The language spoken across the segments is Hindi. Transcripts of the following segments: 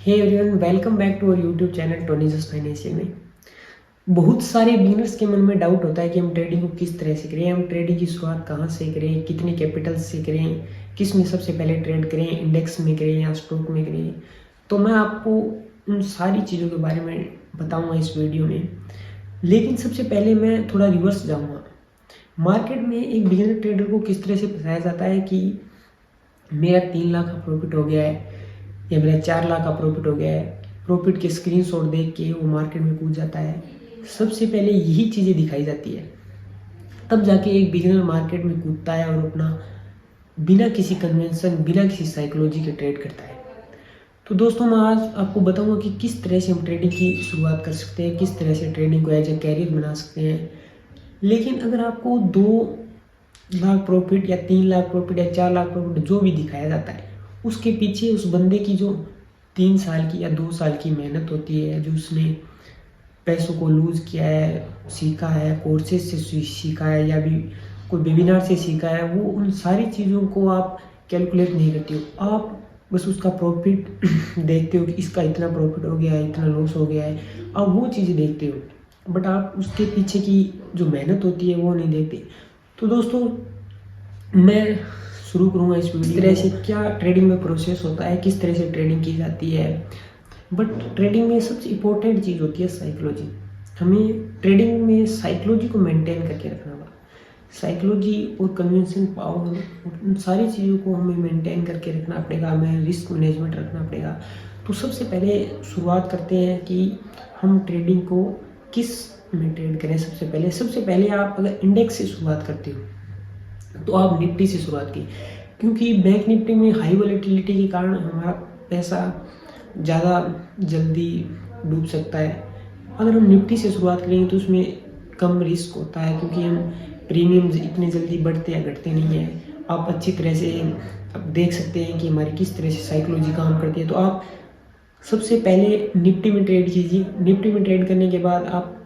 Hey everyone, welcome back to our YouTube channel Tony's financial में। बहुत सारे बिगिनर्स के मन में डाउट होता है कि हम ट्रेडिंग को किस तरह से करें, हम ट्रेडिंग की शुरुआत कहाँ से करें, कितने कैपिटल से करें, किस में सबसे पहले ट्रेड करें, इंडेक्स में करें या स्टॉक में करें। तो मैं आपको उन सारी चीज़ों के बारे में बताऊँगा इस वीडियो में। लेकिन सबसे पहले मैं थोड़ा रिवर्स जाऊँगा। मार्केट में एक बिगिनर ट्रेडर को किस तरह से फंसाया जाता है कि मेरा 3 लाख का प्रॉफिट हो गया है या मेरा 4 लाख का प्रॉफिट हो गया है। प्रॉफिट के स्क्रीनशॉट देख के वो मार्केट में कूद जाता है। सबसे पहले यही चीज़ें दिखाई जाती है, तब जाके एक बिगिनर मार्केट में कूदता है और अपना बिना किसी कन्वेंशन, बिना किसी साइकोलॉजी के ट्रेड करता है। तो दोस्तों, मैं आज आपको बताऊंगा कि किस तरह से हम ट्रेडिंग की शुरुआत कर सकते हैं, किस तरह से ट्रेडिंग को एज ए कैरियर बना सकते हैं। लेकिन अगर आपको 2 लाख प्रॉफिट या 3 लाख प्रॉफिट या 4 लाख प्रॉफिट जो भी दिखाया जाता है, उसके पीछे उस बंदे की जो 3 साल की या 2 साल की मेहनत होती है, जो उसने पैसों को लूज़ किया है, सीखा है, कोर्सेज से सीखा है या भी कोई वेबिनार से सीखा है, वो उन सारी चीज़ों को आप कैलकुलेट नहीं करते हो। आप बस उसका प्रॉफिट देखते हो कि इसका इतना प्रॉफिट हो गया है, इतना लॉस हो गया है, आप वो चीज़ें देखते हो, बट आप उसके पीछे की जो मेहनत होती है वो नहीं देखते। तो दोस्तों, मैं शुरू करूँगा इस वीडियो तरह से क्या ट्रेडिंग में प्रोसेस होता है, किस तरह से ट्रेडिंग की जाती है। बट ट्रेडिंग में सबसे इम्पोर्टेंट चीज़ होती है साइकोलॉजी। हमें ट्रेडिंग में साइकोलॉजी को मेंटेन करके रखना होगा। साइकोलॉजी और कन्विंसिंग पावर, उन सारी चीज़ों को हमें मेंटेन करके रखना पड़ेगा। हमें रिस्क मैनेजमेंट रखना पड़ेगा। तो सबसे पहले शुरुआत करते हैं कि हम ट्रेडिंग को किस में ट्रेड करें। सबसे पहले आप अगर इंडेक्स से शुरुआत करते हो तो आप निफ्टी से शुरुआत की, क्योंकि बैंक निफ्टी में हाई वॉलेटिलिटी के कारण हमारा पैसा ज़्यादा जल्दी डूब सकता है। अगर हम निफ्टी से शुरुआत करेंगे तो उसमें कम रिस्क होता है, क्योंकि हम प्रीमियम्स इतने जल्दी बढ़ते या घटते नहीं हैं। आप अच्छी तरह से अब देख सकते हैं कि हमारी किस तरह से साइकोलॉजी काम करती है। तो आप सबसे पहले निफ्टी में ट्रेड कीजिए। निफ्टी में ट्रेड करने के बाद आप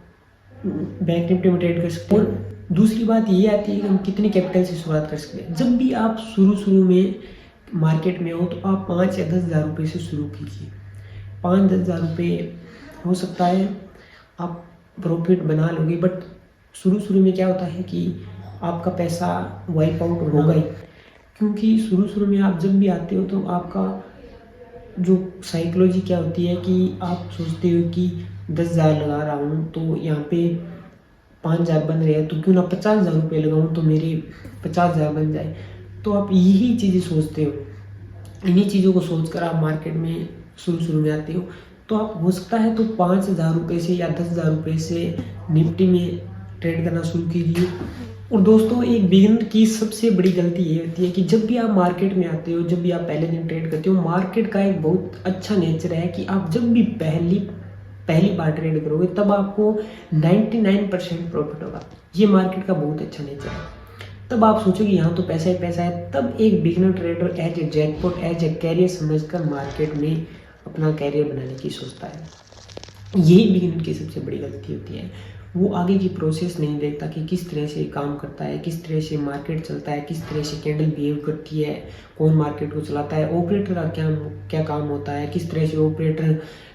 बैंक निफ्टी में ट्रेड कर सकते हैं। और दूसरी बात ये आती है कि हम कितने कैपिटल से शुरुआत कर सकते हैं। जब भी आप शुरू में मार्केट में हो तो आप 5 या 10 हज़ार रुपये से शुरू कीजिए। 5-10 हज़ार रुपये हो सकता है आप प्रॉफिट बना लोगे, बट शुरू में क्या होता है कि आपका पैसा वाइप आउट होगा ही, क्योंकि शुरू में आप जब भी आते हो तो आपका जो साइकोलॉजी क्या होती है कि आप सोचते हो कि 10 हज़ार लगा रहा हूँ तो यहाँ पे 5 हज़ार बन रहे हैं, तो क्यों ना 50 हज़ार रुपये लगाऊँ तो मेरे 50 हज़ार बन जाए। तो आप यही चीज़ें सोचते हो। इन्हीं चीज़ों को सोचकर आप मार्केट में शुरू में आते हो। तो आप हो सकता है तो 5 हज़ार रुपये से या 10 हज़ार रुपये से निफ्टी में ट्रेड करना शुरू कीजिए। और दोस्तों, एक बिगिनर की सबसे बड़ी गलती ये होती है कि जब भी आप मार्केट में आते हो, जब भी आप पहले दिन ट्रेड करते हो, मार्केट का एक बहुत अच्छा नेचर है कि आप जब भी पहली बार ट्रेड करोगे तब आपको 99% प्रॉफिट होगा। ये मार्केट का बहुत अच्छा नेचर है। तब आप सोचोगे यहाँ तो पैसा ही पैसा है। तब एक beginner trader as a jackpot, as a career समझकर मार्केट में अपना कैरियर बनाने की सोचता है। यही बिगिनर की सबसे बड़ी गलती होती है। वो आगे की प्रोसेस नहीं देखता कि किस तरह से काम करता है, किस तरह से मार्केट चलता है, किस तरह से कैंडल बिहेव करती है, कौन मार्केट को चलाता है, ऑपरेटर का क्या काम होता है, किस तरह से ऑपरेटर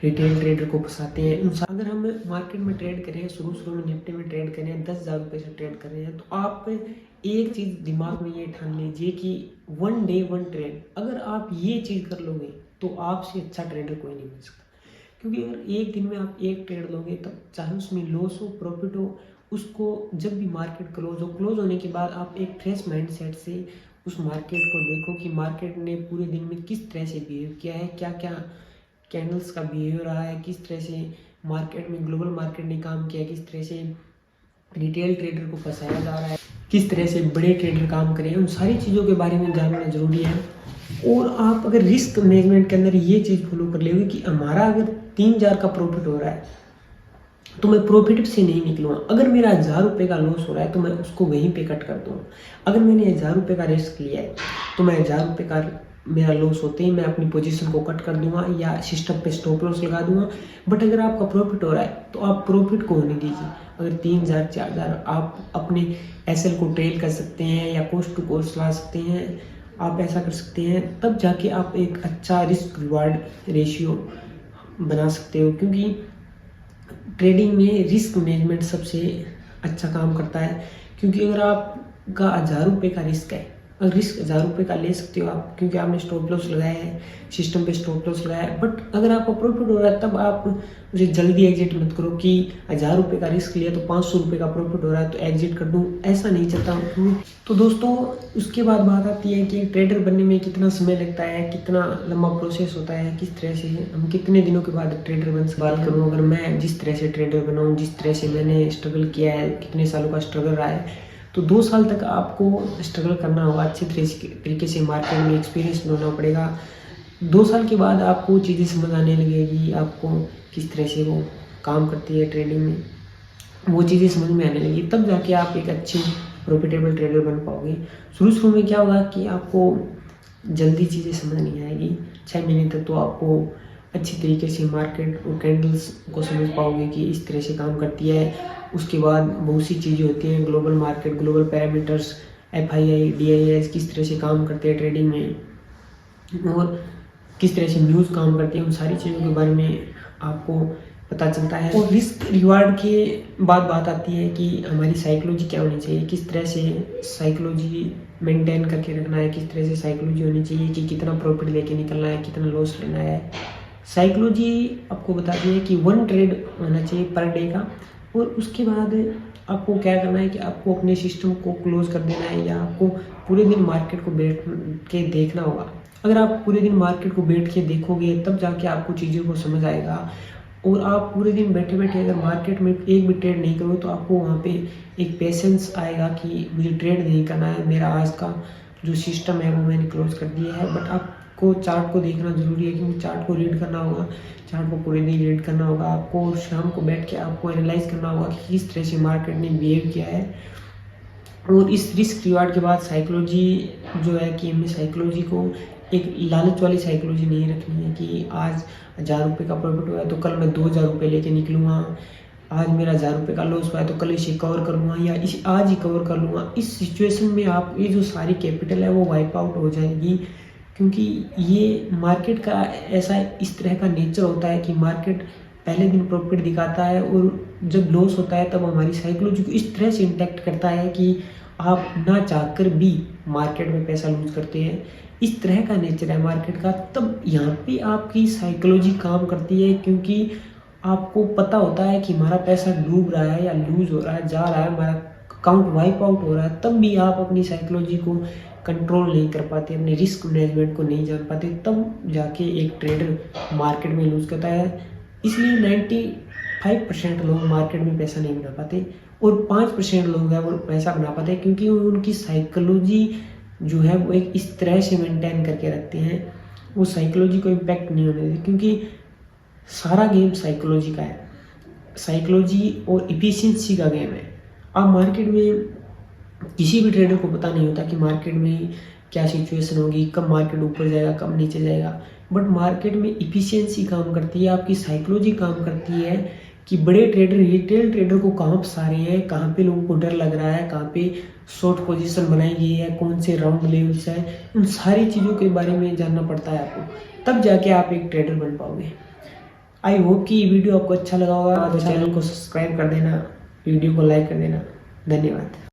रिटेल ट्रेडर को फंसाते हैं। अगर हम मार्केट में ट्रेड करें, शुरू में निफ्टी में ट्रेड करें, 10 हज़ार रुपये से ट्रेड कर रहे हैं, तो आप एक चीज़ दिमाग में ये ठान लीजिए कि 1 डे 1 ट्रेड। अगर आप ये चीज़ कर लोगे तो आपसे अच्छा ट्रेडर कोई नहीं बन सकता। क्योंकि अगर एक दिन में आप एक ट्रेड लोगे, तब चाहे उसमें लॉस हो प्रॉफिट हो, उसको जब भी मार्केट क्लोज होने के बाद आप एक फ्रेश माइंड सेट से उस मार्केट को देखो कि मार्केट ने पूरे दिन में किस तरह से बिहेव किया है, क्या क्या कैंडल्स का बिहेव रहा है, किस तरह से मार्केट में ग्लोबल मार्केट ने काम किया, किस तरह से रिटेल ट्रेडर को फंसाया जा रहा है, किस तरह से बड़े ट्रेडर काम करें। उन सारी चीज़ों के बारे में जानना जरूरी है। और आप अगर रिस्क मैनेजमेंट के अंदर ये चीज़ फॉलो कर लोगे कि हमारा अगर 3 हज़ार का प्रॉफिट हो रहा है तो मैं प्रॉफिट से नहीं निकलूँगा। अगर मेरा 1,000 रुपये का लॉस हो रहा है तो मैं उसको वहीं पे कट कर दूँगा। अगर मैंने 1,000 रुपये का रिस्क लिया है तो मैं 1,000 रुपये का मेरा लॉस होते ही मैं अपनी पोजीशन को कट कर दूंगा या सिस्टम पे स्टॉप लॉस लगा दूंगा। बट अगर आपका प्रॉफिट हो रहा है तो आप प्रॉफिट को होने दीजिए। अगर 3,000 4,000 आप अपने एसएल को ट्रेल कर सकते हैं या कोस्ट टू कोस्ट ला सकते हैं, आप ऐसा कर सकते हैं, तब जाके आप एक अच्छा रिस्क रिवार्ड रेशियो बना सकते हो, क्योंकि ट्रेडिंग में रिस्क मैनेजमेंट सबसे अच्छा काम करता है। क्योंकि अगर आपका 1000 रुपये का रिस्क है, और रिस्क 1000 रुपये का ले सकते हो आप, क्योंकि आपने स्टॉप लॉस लगाया है, सिस्टम पे स्टॉप लॉस लगाया है। बट अगर आपका प्रॉफिट हो रहा है तब आप उसे जल्दी एग्जिट मत करो कि 1000 रुपये का रिस्क लिया तो 500 रुपये का प्रॉफिट हो रहा है तो एग्जिट कर दूँ, ऐसा नहीं चाहता हूँ। तो दोस्तों उसके बाद बात आती है कि ट्रेडर बनने में कितना समय लगता है, कितना लंबा प्रोसेस होता है, किस तरह से हम कितने दिनों के बाद ट्रेडर बन सकते हैं। बात करूँ अगर मैं जिस तरह से ट्रेडर बना हूँ, जिस तरह से मैंने स्ट्रगल किया है, कितने सालों का स्ट्रगल रहा है, तो 2 साल तक आपको स्ट्रगल करना होगा, अच्छे तरीके से मार्केट में एक्सपीरियंस होना पड़ेगा। 2 साल के बाद आपको चीज़ें समझ आने लगेगी, आपको किस तरह से वो काम करती है ट्रेडिंग में, वो चीज़ें समझ में आने लगी, तब जाके आप एक अच्छे प्रॉफिटेबल ट्रेडर बन पाओगे। शुरू में क्या होगा कि आपको जल्दी चीज़ें समझ नहीं आएगी, 6 महीने तक तो आपको अच्छी तरीके से मार्केट और कैंडल्स को समझ पाओगे कि इस तरह से काम करती है। उसके बाद बहुत सी चीज़ें होती हैं, global market, global parameters, FII, DIS किस तरह से काम करते हैं ट्रेडिंग में, और किस तरह से न्यूज़ काम करती है, उन सारी चीज़ों के बारे में आपको पता चलता है। और रिस्क रिवार्ड के बाद बात आती है कि हमारी साइकोलॉजी क्या होनी चाहिए, किस तरह से साइकोलॉजी मेंटेन करके रखना है, किस तरह से साइकोलॉजी होनी चाहिए कि कितना प्रॉफिट लेके निकलना है, कितना लॉस लेना है। साइकोलॉजी आपको बताती है कि 1 ट्रेड होना चाहिए पर डे का, और उसके बाद आपको क्या करना है कि आपको अपने सिस्टम को क्लोज कर देना है, या आपको पूरे दिन मार्केट को बैठ के देखना होगा। अगर आप पूरे दिन मार्केट को बैठ के देखोगे तब जाके आपको चीज़ों को समझ आएगा। और आप पूरे दिन बैठे बैठे अगर मार्केट में एक भी ट्रेड नहीं करो तो आपको वहाँ पे एक पेशेंस आएगा कि मुझे ट्रेड नहीं करना है, मेरा आज का जो सिस्टम है वो मैंने क्लोज कर दिया है। बट आपको चार्ट को देखना ज़रूरी है, क्योंकि चार्ट को रीड करना होगा, चार्ट को पूरे दिन रीड करना होगा आपको, और शाम को बैठ के आपको एनालाइज करना होगा कि किस तरह से मार्केट ने बिहेव किया है। और इस रिस्क रिवार्ड के बाद साइकोलॉजी जो है कि हमें साइकोलॉजी को एक लालच वाली साइकोलॉजी नहीं रखनी है कि आज 1000 रुपये का प्रॉफिट हुआ है तो कल मैं 2000 रुपये लेके निकलूँगा, आज मेरा 1000 रुपये का लॉस हुआ है तो कल इसे कवर कर लूँगा, या इस आज ही कवर कर लूँगा। इस सिचुएशन में आप ये जो सारी कैपिटल है वो वाइप आउट हो जाएगी, क्योंकि ये मार्केट का ऐसा इस तरह का नेचर होता है कि मार्केट पहले दिन प्रॉफिट दिखाता है, और जब लॉस होता है तब हमारी साइकोलॉजी को इस तरह से इम्पैक्ट करता है कि आप ना चाहकर भी मार्केट में पैसा लूज करते हैं। इस तरह का नेचर है मार्केट का। तब यहाँ पे आपकी साइकोलॉजी काम करती है, क्योंकि आपको पता होता है कि हमारा पैसा डूब रहा है या लूज हो रहा है, जा रहा है, हमारा अकाउंट वाइप आउट हो रहा है, तब भी आप अपनी साइकोलॉजी को कंट्रोल नहीं कर पाते, अपने रिस्क मैनेजमेंट को नहीं जान पाते, तब जाके एक ट्रेडर मार्केट में लूज करता है। इसलिए 95% लोग मार्केट में पैसा नहीं बना पाते, और 5% लोग हैं वो पैसा बना पाते हैं, क्योंकि उनकी साइकोलॉजी जो है वो एक इस तरह से मेंटेन करके रखते हैं, वो साइकोलॉजी को इम्पैक्ट नहीं होने देते। क्योंकि सारा गेम साइकोलॉजी का है, साइकोलॉजी और इफिशिएंसी का गेम है। आप मार्केट में किसी भी ट्रेडर को पता नहीं होता कि मार्केट में क्या सिचुएशन होगी, कब मार्केट ऊपर जाएगा, कब नीचे जाएगा। बट मार्केट में इफिशिएंसी काम करती है, आपकी साइकोलॉजी काम करती है कि बड़े ट्रेडर, रिटेल ट्रेडर को कहाँ फंसा रहे हैं, कहाँ पे लोगों को डर लग रहा है, कहाँ पे शॉर्ट पोजीशन बनाई गई है, कौन से राउंड लेवल्स है, उन सारी चीज़ों के बारे में जानना पड़ता है आपको, तब जाके आप एक ट्रेडर बन पाओगे। आई होप कि ये वीडियो आपको अच्छा लगा होगा, तो चैनल को सब्सक्राइब कर देना, वीडियो को लाइक कर देना। धन्यवाद।